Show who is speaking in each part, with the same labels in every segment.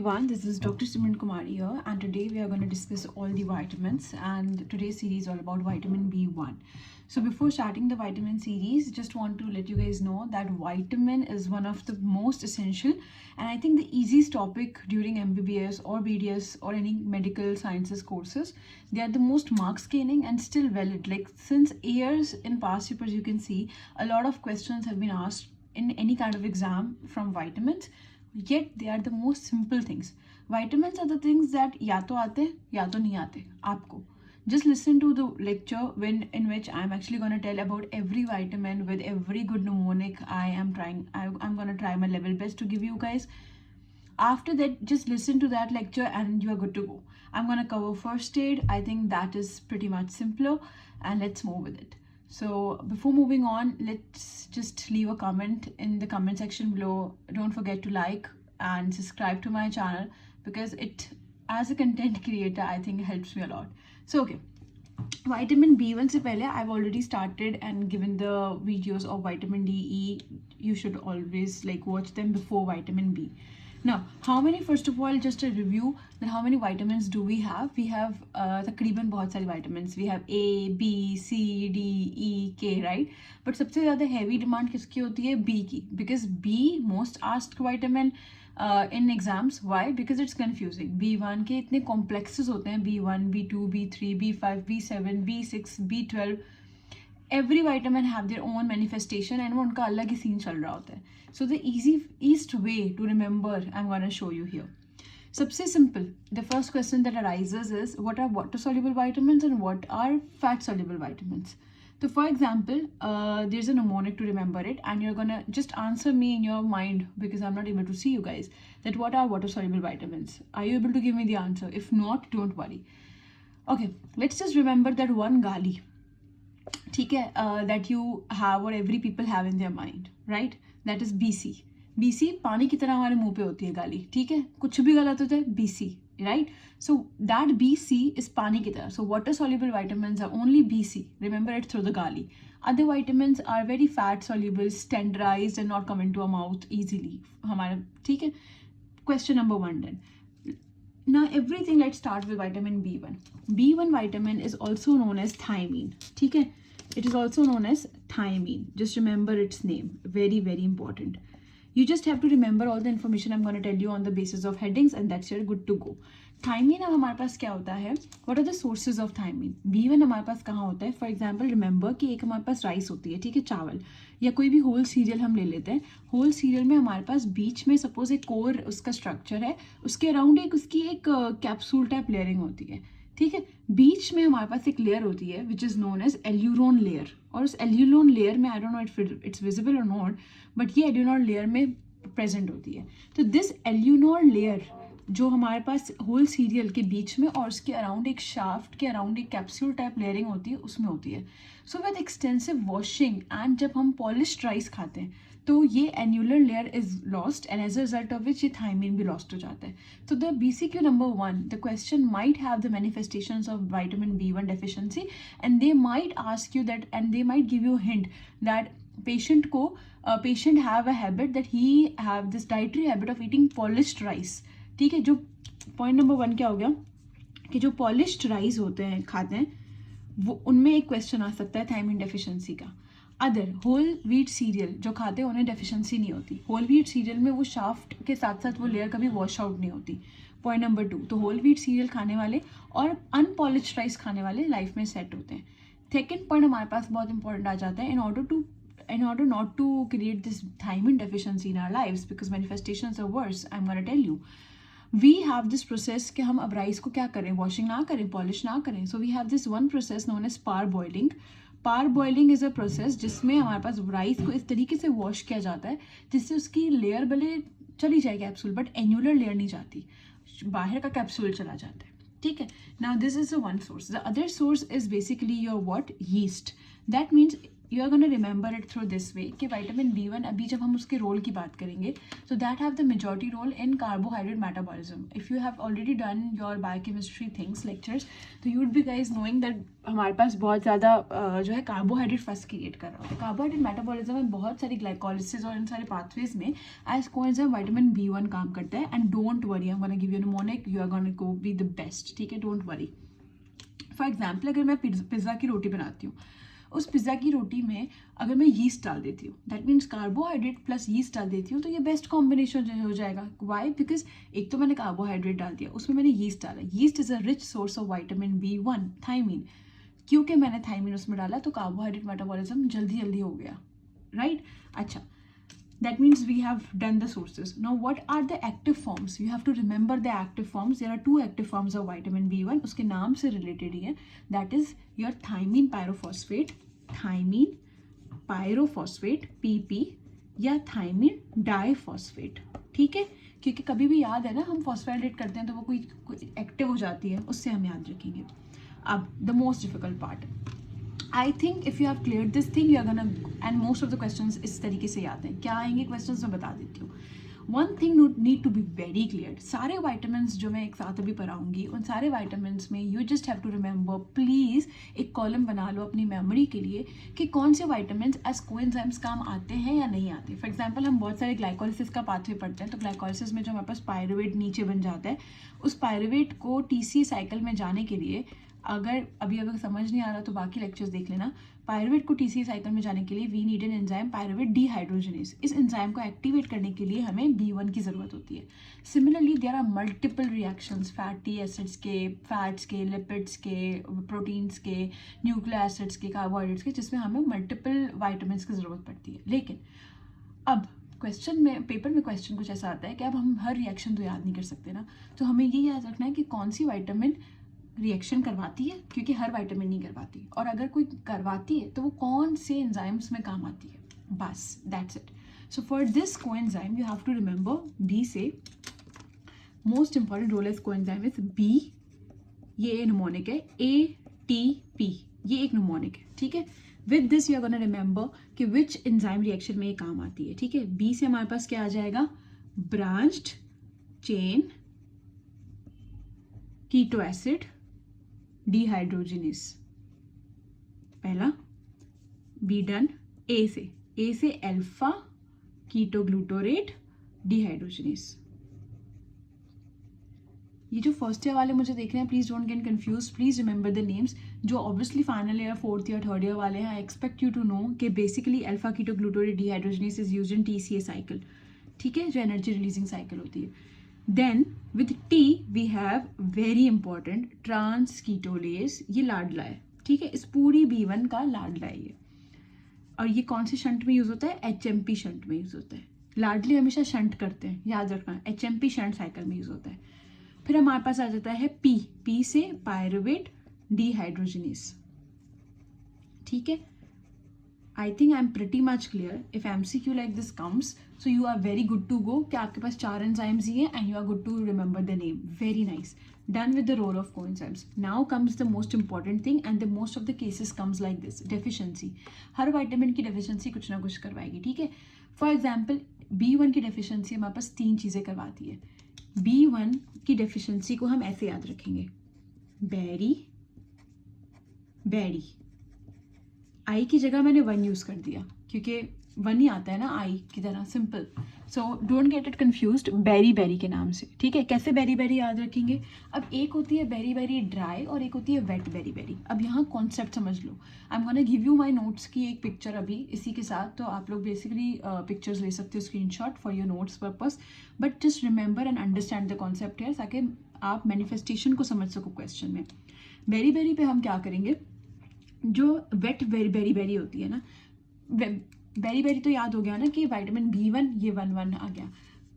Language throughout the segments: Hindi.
Speaker 1: everyone, this is Dr. Simran Kumari here, and today we are going to discuss all the vitamins. And today's series is all about vitamin B1. So before starting the vitamin series, just want to let you guys know that vitamin is one of the most essential and I think the easiest topic during MBBS or BDS or any medical sciences courses. They are the most marks gaining and still valid. Like since years in past papers, you can see a lot of questions have been asked in any kind of exam from vitamins. Yet they are the most simple things. Vitamins are the things that या तो आते या तो नहीं आते आपको. Just listen to the lecture in which I'm actually going to tell about every vitamin with every good mnemonic. I'm going to try my level best to give you guys. After that, just listen to that lecture and you are good to go. I'm going to cover first aid. I think that is pretty much simpler, and let's move with it. So before moving on, let's just leave a comment in the comment section below. Don't forget to like and subscribe to my channel because it, as a content creator, I think helps me a lot. So okay, vitamin B1 se pehle I've already started and given the videos of vitamin D, E. You should always like watch them before vitamin B. Now, how many, first of all, just a review that how many vitamins do we have? We have तकरीबन बहुत सारी vitamins. We have A, B, C, D, E, K, right? But सबसे ज़्यादा heavy demand किसकी होती है? B की. Because B most asked vitamin in exams. Why? Because it's confusing. B1 के इतने complexes होते हैं. B1, B2, B3, B5, B7, B6, B12. Every vitamin have their own manifestation and उनका अलग ही scene चल रहा होता है. So the easiest way to remember, I'm going to show you here. सबसे simple, the first question that arises is what are water soluble vitamins and what are fat soluble vitamins. So for example, there's a mnemonic to remember it, and you're gonna just answer me in your mind because I'm not able to see you guys, that what are water soluble vitamins. Are you able to give me the answer? If not, don't worry. Okay, let's just remember that one gali, ठीक है, that you have or every people have in their mind, right? That is BC. BC पानी की तरह हमारे मुंह पे होती है गाली, ठीक है, कुछ भी गलत होता है BC, right? So that BC is पानी की तरह. So water soluble vitamins are only BC. Remember it through the gali. Other vitamins are very fat soluble, standardized and not come into our mouth easily. हमारे, ठीक है. Question number 1 then. Now everything, let's start with vitamin B1. B1 vitamin is also known as thiamine. ठीक है? It is also known as thiamine. Just remember its name. Very, very important. You just have to remember all the information I'm going to tell you on the basis of headings, and that's you're good to go. Thiamine अब हमारे पास क्या होता है? What are the sources of thiamine? B1 हमारे पास कहाँ होता है? For example, remember कि एक हमारे पास राइस होती है, ठीक है, चावल, या कोई भी होल सीरियल हम ले लेते हैं. होल सीरियल में हमारे पास बीच में सपोज एक कोर उसका स्ट्रक्चर है, उसके अराउंड एक उसकी एक कैप्सूल टाइप लेयरिंग होती है, ठीक है. बीच में हमारे पास एक लेयर होती है which is known as aleurone layer, और उस एल्यूरोन लेयर में I don't know it's visible or not, but ये एल्यूरोन लेयर में प्रेजेंट होती है. तो दिस एल्यूरोन लेयर जो हमारे पास होल सीरियल के बीच में और उसके अराउंड एक शाफ्ट के अराउंड एक कैप्सूल टाइप लेयरिंग होती है, उसमें होती है. So with extensive washing and जब हम पॉलिश्ड राइस खाते हैं तो ये एन्यूलर layer is lost and as a result of which ये थाइमिन भी लॉस्ट हो जाता है. तो the BCQ number 1, the question might have the manifestations of vitamin B1 deficiency, and they might ask you that, and they might give you a hint that patient have a habit that he have this dietary habit of eating polished rice. ठीक है, जो पॉइंट नंबर 1 क्या हो गया कि जो पॉलिश्ड राइस होते हैं खाते हैं वो उनमें एक क्वेश्चन आ सकता है थायमिन डेफिशिएंसी का. अदर होल व्हीट सीरियल जो खाते हैं उन्हें डेफिशिएंसी नहीं होती. होल व्हीट सीरियल में वो शाफ्ट के साथ साथ वो लेयर कभी वॉश आउट नहीं होती. पॉइंट नंबर 2, तो होल व्हीट सीरियल खाने वाले और अनपॉलिश्ड राइस खाने वाले लाइफ में सेट होते हैं. सेकेंड पॉइंट हमारे पास बहुत इंपॉर्टेंट आ जाता है. In order not to create this thiamine deficiency in our lives, because manifestations are worse, I'm going to tell you, we have this process कि हम अब राइस को क्या करें, वॉशिंग ना करें, पॉलिश ना करें. So we have this one process known as parboiling. Parboiling is a process जिसमें हमारे पास राइस को इस तरीके से वॉश किया जाता है जिससे उसकी लेयर भले चली जाए कैप्सूल, बट एन्यूलर लेयर नहीं जाती, बाहर का कैप्सूल चला जाता है, ठीक है. Now this is the one source. The other source is basically your what, yeast. That means you are gonna remember it through this way कि विटामिन B1 अभी जब हम उसके रोल की बात करेंगे तो that have the majority role in carbohydrate metabolism. If you have already done your biochemistry things lectures तो you would be guys knowing that हमारे पास बहुत ज़्यादा जो है कार्बोहाइड्रेट फर्स्ट क्रिएट कर रहा होता है. कार्बोहाइड्रेट मेटाबॉलिज्म में बहुत सारी ग्लाइकोलिसिस और इन सारे पाथवेज में एज कोएंजाइम विटामिन B1 काम करता है. And don't worry, I am gonna give you mnemonic, you are gonna go be the best. ठीक है, डोंट वरी. फॉर एग्जाम्पल अगर मैं पिज़्ज़ा की रोटी बनाती हूँ, उस पिज़्ज़ा की रोटी में अगर मैं यीस्ट डाल देती हूँ, that means carbohydrate plus yeast डाल देती हूँ, तो ये बेस्ट कॉम्बिनेशन हो जाएगा. वाई? बिकॉज एक तो मैंने कार्बोहाइड्रेट डाल दिया, उसमें मैंने यीस्ट डाला. Yeast is a rich source of vitamin B1, thiamine. क्योंकि मैंने थायमीन उसमें डाला तो कार्बोहाइड्रेट मेटाबॉलिज्म जल्दी जल्दी हो गया, राइट? अच्छा, that means we have done the sources. Now what are the active forms? You have to remember the active forms. There are two active forms of vitamin B1, उसके नाम से related ही है. That is your thiamine pyrophosphate, PP, या thiamine diphosphate. ठीक है, क्योंकि कभी भी याद है ना, हम फॉस्फेटाइलेट करते हैं तो वो कोई एक्टिव हो जाती है, उससे हम याद रखेंगे. अब the most difficult part, I think if you have clear this thing you are gonna, and most of the questions इस तरीके से आते हैं. क्या आएंगे क्वेश्चंस मैं बता देती हूँ. One thing need to be very clear. सारे वाइटामिन्स जो मैं एक साथ अभी पढ़ाऊंगी, उन सारे वाइटामिन्स में you just have to remember, please एक कॉलम बना लो अपनी मेमोरी के लिए कि कौन से वाइटामिन्स एज कोएंजाइम्स काम आते हैं या नहीं आते. फॉर एग्जाम्पल हम बहुत सारे ग्लाइकोलिसिस का पाथवे पढ़ते हैं, तो ग्लाइकोलिसिस में जो हमारे पास पायरुवेट नीचे बन जाता है, उस पायरुवेट को TCA साइकिल में जाने के लिए, अगर समझ नहीं आ रहा तो बाकी लेक्चर्स देख लेना. पायरुवेट को TCA साइकिल में जाने के लिए we need an enzyme pyruvate dehydrogenase. इस एंजाइम को एक्टिवेट करने के लिए हमें B1 की ज़रूरत होती है. Similarly there are multiple reactions, fatty acids के, फैट्स के, लिपिड्स के, प्रोटीन्स के, न्यूक्लिक एसिड्स के, कार्बोहाइड्रेट्स के, जिसमें हमें मल्टीपल वाइटामिन्स की ज़रूरत पड़ती है. लेकिन अब क्वेश्चन में, पेपर में क्वेश्चन कुछ ऐसा आता है कि अब हम हर रिएक्शन तो याद नहीं कर सकते ना, तो हमें ये याद रखना है कि कौन सी वाइटामिन रिएक्शन करवाती है, क्योंकि हर विटामिन नहीं करवाती, और अगर कोई करवाती है तो वो कौन से एंजाइम्स में काम आती है. बस that's it. So for this coenzyme you have to remember B say most important role is coenzyme is B. ये निमोनिक है. ATP ये एक निमोनिक है. ठीक है, with this you are gonna remember कि विच एंजाइम रिएक्शन में ये काम आती है. ठीक है, बी से हमारे पास क्या आ जाएगा, branched chain keto acid dehydrogenase. पहला बी डन. ए से अल्फा कीटोग्लूटोरेट डिहाइड्रोजनेस. ये जो फर्स्ट ईयर वाले मुझे देख रहे हैं, please don't get confuse, please remember the names. जो obviously final year, fourth year, third year वाले हैं, I expect you to know कि basically alpha ketoglutarate dehydrogenase is used in TCA cycle. ठीक है, जो एनर्जी रिलीजिंग साइकिल होती है. Then with T we have very important ट्रांसकीटोलेज. ये लाडला है. ठीक है, इस पूरी B1 का लाडला है ये. और ये कौन सी शंट में यूज होता है, HMP शंट में यूज होता है. लाडले हमेशा शंट करते हैं, याद रखना, HMP शंट साइकिल में यूज होता है. फिर हमारे पास आ जाता है P से पायरुवेट डिहाइड्रोजनेस. ठीक है, I think I am pretty much clear. If MCQ like this comes so you are very good to go, कि आपके पास 4 एंजाइम्स ही हैं and you are good to remember the name. Very nice, done with the role of coenzymes. Now comes the most important thing and the most of the cases comes like this, deficiency. हर विटामिन की डेफिशिएंसी कुछ ना कुछ करवाएगी. ठीक है, फॉर एग्जाम्पल B1 की डेफिशिएंसी हमारे पास 3 चीज़ें करवाती है. B1 की डेफिशिएंसी को हम ऐसे याद रखेंगे, बैरी. आई की जगह मैंने 1 यूज़ कर दिया, क्योंकि 1 ही आता है ना आई की तरह, simple. So don't get it confused बेरी के नाम से. ठीक है, कैसे बेरी याद रखेंगे. अब एक होती है बेरी ड्राई और एक होती है वेट बेरी. अब यहाँ कॉन्सेप्ट समझ लो. I am gonna give you my notes की एक पिक्चर अभी इसी के साथ, तो आप लोग बेसिकली पिक्चर्स ले सकते हो screenshot for your notes purpose, but just remember and understand the concept है, ताकि आप मैनिफेस्टेशन को समझ सको क्वेश्चन में. बेरी पे हम क्या करेंगे, जो वेट बेरी होती है ना, बेरी तो याद हो गया ना कि विटामिन B1 ये 1 आ गया.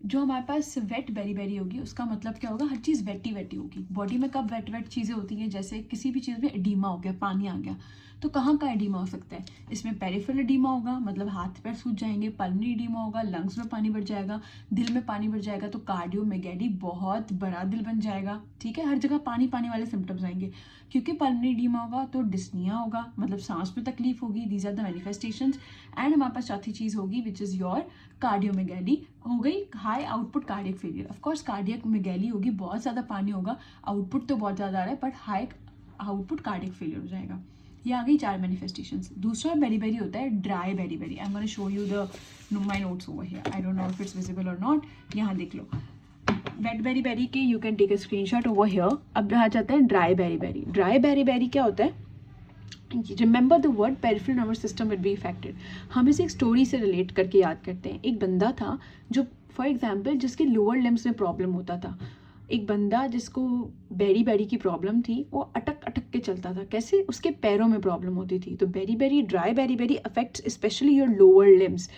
Speaker 1: जो हमारे पास वेट बेरी होगी, उसका मतलब क्या होगा, हर चीज़ वेटी होगी. बॉडी में कब वेट चीज़ें होती हैं, जैसे किसी भी चीज़ में एडीमा हो गया, पानी आ गया, तो कहाँ का एडीमा हो सकता है? इसमें पेरिफेरल एडीमा होगा, मतलब हाथ पैर सूज जाएंगे, पल्मोनरी एडीमा होगा, लंग्स में पानी भर जाएगा, दिल में पानी भर जाएगा, तो कार्डियोमेगैली, बहुत बड़ा दिल बन जाएगा, ठीक है, हर जगह पानी पानी वाले सिम्टम्स आएंगे। क्योंकि पल्मोनरी एडीमा होगा तो डिस्निया होगा, मतलब सांस में तकलीफ होगी, these are the manifestations. And हमारे पास चौथी चीज़ होगी विच इज़ योर कार्डियोमेगैली, हो गई high output cardiac failure. Of course cardiac megaly होगी, बहुत ज़्यादा पानी होगा, आउटपुट तो बहुत ज़्यादा आ रहा है, but high output cardiac failure हो जाएगा। ये आ गई 4 मैनिफेस्टेशंस। दूसरा बेरी होता है ड्राई बेरी। I am gonna show you the my notes over here, I don't know if it's visible or not. यहाँ देख लो, वेट बेरी के you can take a screenshot over here. अब रहा जाता है ड्राई बेरी। ड्राई बेरी क्या होता है? Remember the word peripheral nervous system will be affected. हम इसे एक स्टोरी से रिलेट करके याद करते हैं। एक बंदा था जो फॉर एग्जाम्पल जिसके लोअर लिम्स में प्रॉब्लम होता था, एक बंदा जिसको बेरी की प्रॉब्लम थी, वो अटक अटक के चलता था। कैसे? उसके पैरों में प्रॉब्लम होती थी। तो ड्राई बेरी affects specially your lower limbs.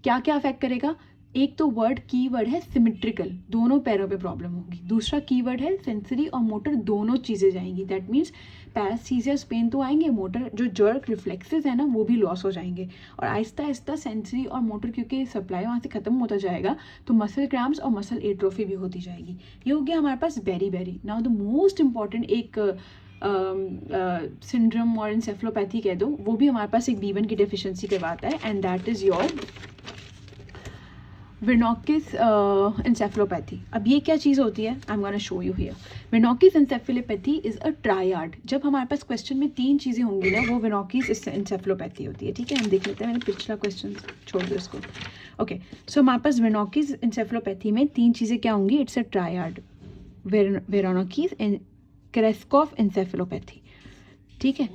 Speaker 1: क्या क्या अफेक्ट करेगा? एक तो कीवर्ड है सिमेट्रिकल, दोनों पैरों पे प्रॉब्लम होगी। दूसरा कीवर्ड है सेंसरी और मोटर, दोनों चीज़ें जाएंगी। दैट मीन्स पैरास्थीसिया पेन तो आएंगे, मोटर जो जर्क रिफ्लेक्सेस है ना वो भी लॉस हो जाएंगे, और आहिस्ता आहिस्ता सेंसरी और मोटर, क्योंकि सप्लाई वहाँ से ख़त्म होता जाएगा, तो मसल क्रैम्प्स और मसल एट्रोफी भी होती जाएगी। ये हो गया हमारे पास बेरी। नाउ द मोस्ट इंपॉर्टेंट एक सिंड्रोम और इंसेफ्लोपैथी कह दो, वो भी हमारे पास एक B1 की डेफिशिएंसी करवाता है, and that is your Wernicke's encephalopathy. अब ये क्या चीज़ होती है? I am gonna show you here. Wernicke's encephalopathy is a triad. जब हमारे पास क्वेश्चन में 3 चीज़ें होंगी ना, वो विनोकिस इंसेफ्लोपैथी होती है, ठीक है। हम देख लेते हैं, मैंने पिछला क्वेश्चन छोड़ दो इसको। ओके, सो हमारे पास विनोकिस इंसेफ्लोपैथी में 3 चीज़ें क्या होंगी? इट्स अ ट्रायड, वेरोनोकिस एंड क्रेस्कॉफ इंसेफ्लोपैथी, ठीक है।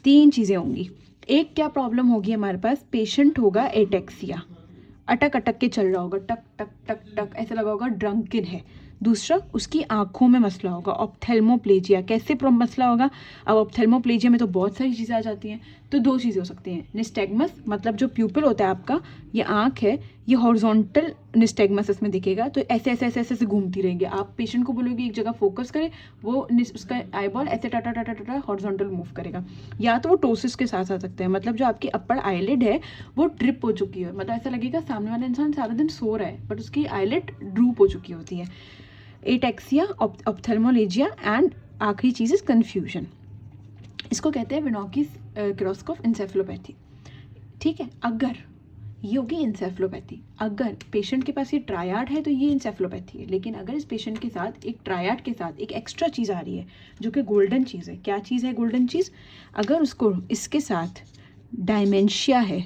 Speaker 1: 3 चीज़ें होंगी। एक क्या प्रॉब्लम होगी हमारे पास? पेशेंट होगा एटेक्सिया, अटक अटक के चल रहा होगा, टक टक टक टक ऐसा लगा होगा ड्रंकन है। दूसरा, उसकी आंखों में मसला होगा, ऑप्थेल्मोप्लेजिया। कैसे मसला होगा? अब ऑप्थेल्मोप्लेजिया में तो बहुत सारी चीज़ें आ जाती हैं, तो 2 चीज़ें हो सकती हैं। निस्टेगमस, मतलब जो प्यूपिल होता है आपका, ये आंख है, ये हॉरिजॉन्टल निस्टेगमस इसमें दिखेगा, तो ऐसे ऐसे ऐसे ऐसे घूमती रहेंगी। आप पेशेंट को बोलोगे एक जगह फोकस करे, वो उसका आईबॉल ऐसे टाटा टाटा टाटा हॉरिजॉन्टल मूव करेगा। या तो वो टोसिस के साथ आ सकते हैं, मतलब जो आपकी अपर आईलिड है वो ट्रिप हो चुकी है, मतलब ऐसा लगेगा सामने वाला इंसान सारा दिन सो रहा है, बट उसकी आईलिड ड्रूप हो चुकी होती है। एटेक्सिया, ऑप्थेल्मोलेजिया, एंड आखिरी चीज़ इज कन्फ्यूजन। इसको कहते हैं विनोकिस क्रेस्कॉफ इंसेफ्लोपैथी, ठीक है। अगर ये होगी इंसेफ्लोपैथी, अगर पेशेंट के पास ये ट्रायड है तो ये इंसेफ्लोपैथी है। लेकिन अगर इस पेशेंट के साथ एक ट्रायड के साथ एक एक्स्ट्रा चीज़ आ रही है, जो कि गोल्डन चीज़ है। क्या चीज़ है गोल्डन चीज़? अगर उसको इसके साथ डायमेंशिया है,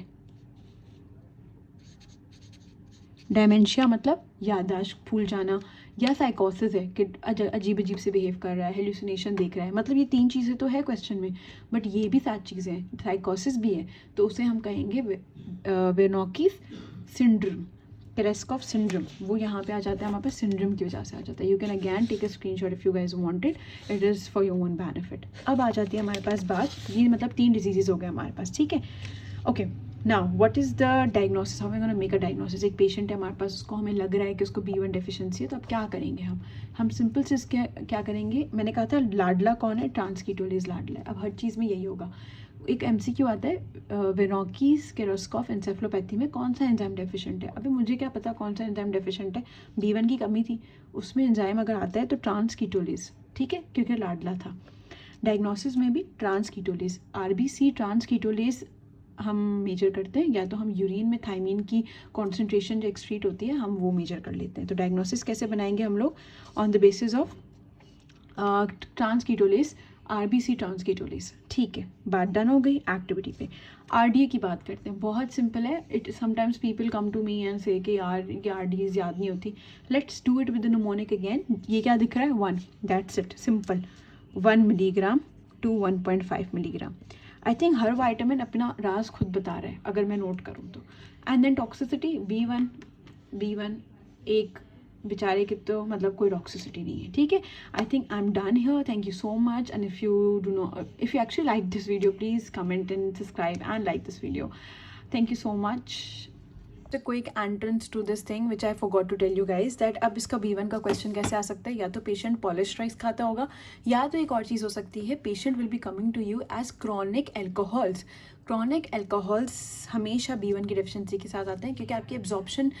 Speaker 1: डायमेंशिया मतलब याददाश्त भूल जाना, या साइकोसिस है कि अजीब अजीब से बिहेव कर रहा है, हेलुसिनेशन देख रहा है, मतलब ये 3 चीज़ें तो है क्वेश्चन में, बट ये भी 7 चीज़ें हैं, साइकोसिस भी है, तो उसे हम कहेंगे वेनोकिस सिंड्रोम, क्रेस्कॉफ सिंड्रोम। वो यहाँ पे आ जाता है हमारे पास, सिंड्रोम की वजह से आ जाता है। You can again take a screenshot if you guys wanted, it is for your own benefit. अब आ जाती है हमारे पास बात, ये मतलब 3 डिजीजेज हो गए हमारे पास, ठीक है। Okay, now what is the diagnosis? How we gonna make a diagnosis? एक पेशेंट है हमारे पास, उसको हमें लग रहा है कि उसको B1 डेफिशिएंसी है, तो अब क्या करेंगे हम सिंपल से इसके क्या करेंगे? मैंने कहा था लाडला कौन है? ट्रांसकीटोलेज लाडला है। अब हर चीज़ में यही होगा। एक MCQ आता है, वेनोकिस क्रेस्कॉफ इंसेफ्लोपैथी में कौन सा एंजाइम डेफिशिएंट है? अभी मुझे क्या पता कौन सा एंजाइम डेफिशिएंट है? B1 की कमी थी, उसमें एंजाइम अगर आता है तो ट्रांसकीटोलेज, ठीक है, क्योंकि लाडला था। डायग्नोसिस में भी ट्रांसकीटोलेज, RBC ट्रांसकीटोलेज हम मेजर करते हैं, या तो हम यूरिन में थायमीन की कॉन्सेंट्रेशन जो एक्सक्रीट होती है हम वो मेजर कर लेते हैं। तो डायग्नोसिस कैसे बनाएंगे हम लोग? On the basis of transketolase, RBC transketolase, ठीक है। बात डन हो गई एक्टिविटी पे। RDA की बात करते हैं, बहुत सिंपल है। It sometimes people come to me and say कि यार ये RDAs याद नहीं होती। Let's do it with the mnemonic again. ये क्या दिख रहा है? 1, that's it, simple. 1 milligram to 1.5 milligram. I think हर वाइटामिन अपना राज खुद बता रहा है अगर मैं नोट करूँ तो। एंड देन टॉक्सिसिटी B1 एक बेचारे की तो मतलब कोई टॉक्सिसिटी नहीं है, ठीक है। I think I am done here, thank you so much. And if you actually like this video, please comment and subscribe and like this video. Thank you so much. a quick entrance to this thing which I forgot to tell you guys that अब इसका B1 का क्वेश्चन कैसे आ सकता है, या तो पेशेंट पॉलिश्ड राइस खाता होगा, या तो एक और चीज़ हो सकती है patient will be coming to you as chronic alcoholics. Chronic alcoholics हमेशा B1 की डेफिशिएंसी के साथ आते हैं क्योंकि आपकी एब्जॉर्प्शन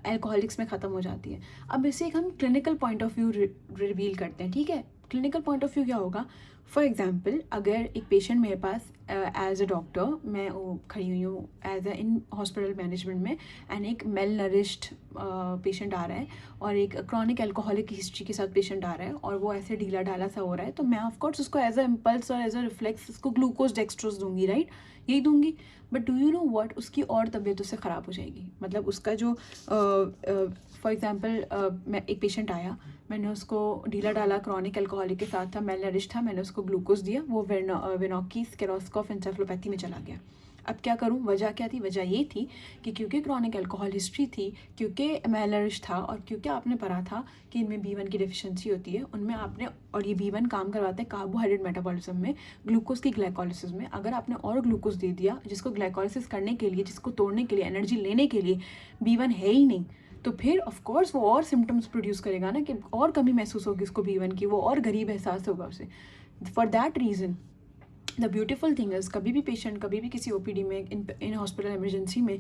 Speaker 1: एल्कोहलिक्स में ख़त्म हो जाती है. अब इसे एक हम clinical point of view reveal करते हैं. ठीक है, क्लिनिकल पॉइंट ऑफ व्यू क्या होगा. फॉर एग्जाम्पल, अगर एक पेशेंट मेरे पास एज अ डॉक्टर मैं खड़ी हुई हूँ as a in hospital management में, एंड एक मेल नरिश्ड पेशेंट आ रहा है और एक क्रॉनिक एल्कोहलिक हिस्ट्री के साथ पेशेंट आ रहा है और वो ऐसे ढीला ढाला सा हो रहा है, तो मैं ऑफकोर्स उसको एज अ इम्पल्स और एज अ रिफ्लेक्स उसको ग्लूकोज डेक्सट्रोज दूंगी, राइट, यही दूंगी. But do you know what, उसकी और तबीयत उससे ख़राब हो जाएगी. मतलब उसका जो फॉर एग्जांपल मैं एक पेशेंट आया, मैंने उसको ढीला डाला क्रॉनिक एल्कोहलिक के साथ था, मेल नरिश था, मैंने उसको ग्लूकोज दिया, वो वेनोकीस केरोस्कोफ एंसेफेलोपैथी में चला गया. अब क्या करूं, वजह क्या थी, वजह ये थी कि क्योंकि क्रॉनिक एल्कोहल हिस्ट्री थी, क्योंकि मेल नरिश था, और क्योंकि आपने पढ़ा था कि इनमें B1 की डेफिशिएंसी होती है उनमें आपने, और ये B1 काम करवाते हैं कार्बोहाइड्रेट मेटाबॉलिज्म में, ग्लूकोज की ग्लाइकोलिसिस में. अगर आपने और ग्लूकोज दे दिया जिसको ग्लाइकोलिसिस करने के लिए, जिसको तोड़ने के लिए, एनर्जी लेने के लिए B1 है ही नहीं, तो फिर ऑफ कोर्स वो और सिम्टम्स प्रोड्यूस करेगा ना, कि और कमी महसूस होगी उसको B1 की, वो और गरीब एहसास होगा उसे. For that reason the beautiful thing is, कभी भी पेशेंट, कभी भी किसी OPD में, इन हॉस्पिटल इमरजेंसी में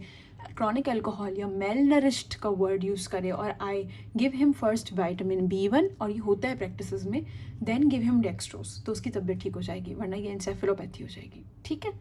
Speaker 1: क्रॉनिक एल्कोहल या मेल नरिश्ड का वर्ड यूज़ करे और I give him first vitamin B1, और ये होता है प्रैक्टिसेस में, देन गिव हिम डेक्सट्रोज, तो उसकी तबीयत ठीक हो जाएगी, वरना ये एंसेफेलोपैथी हो जाएगी. ठीक है.